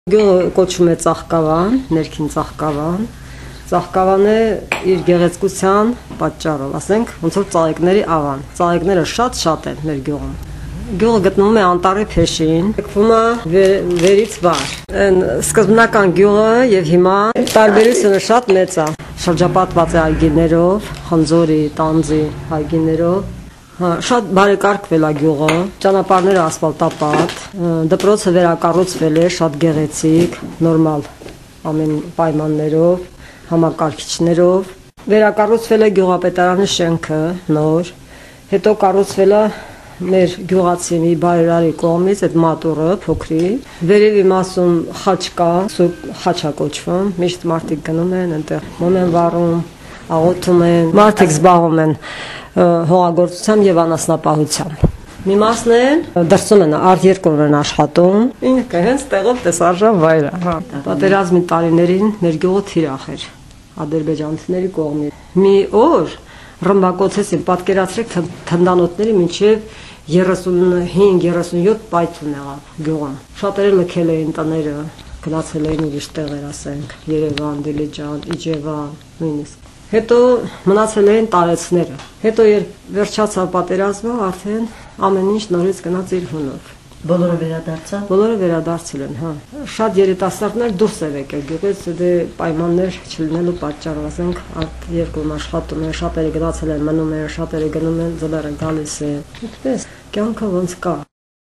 Գյուղը կոչվում է Ծաղկավան, ներքին Ծաղկավան։ Ծաղկավանը իր գեղեցկության պատճառով, ասենք, ոնց որ ծաղիկների ավան։ Ծաղիկները շատ են մեր գյուղում։ Գյուղը գտնվում է Անտառի փեշին, գտնվում է վերից վար։ Այն սկզբնական գյուղը եւ հիմա տարբերությունը շատ մեծ է։ Շրջապատված է այգիներով, խնձորի, տանձի այգիներով։ Շատ բարեկարգվել է գյուղը, ճանապարհները ասֆալտապատ, դպրոցը վերակառուցվել է շատ գեղեցիկ, նորմալ ամեն պայմաններով, համակարգիչներով։ Վերակառուցվել է գյուղապետարանի շենքը նոր, հետո կառուցվել է մեր գյուղացի մի բարերարի կողմից այդ մատուռը փոքրիկ, վերևի մասում խաչ կա, սուրբ խաչ է կոչվում, միշտ մարդիկ գնում են այնտեղ, մոմ են վառում, աղոթում են, մարդիկ զբաղվում են հողագործությամբ եւ անասնապահությամբ։ Մի մասն են դրսում են արտերկրում են աշխատում, ինքը հենց տեղով տեսարժան վայր է։ Պատերազմի տարիներին մեր գյուղը թիրախ էր ադրբեջանցիների կողմից։ Մի օր ռմբակոծեցին, պատկերացրեք թնդանոթների մինչև 35-37 պայթուն եղավ գյուղում։ Շատերը լքել էին տները, գնացել էին ուրիշ տեղեր, ասենք, Երևան, Դիլիջան, Իջևան, նույնիսկ։ Հետո մնացել էին տարեցները։ Հետո երբ վերջացավ պատերազմը, արդեն ամեն ինչ նորից գնաց իր հունով։ Բոլորը վերադարձան։ Բոլորը վերադարձել են, հա։ Շատ երիտասարդներ դուրս են եկել գյուղից, դե պայմաններ չլինելու պատճառով, ասենք, արտերկրում աշխատում են, շատերը գնացել են, մնում են, շատերը գնում են, ձմեռը գալիս է։ Այդպես կյանքը ոնց կա։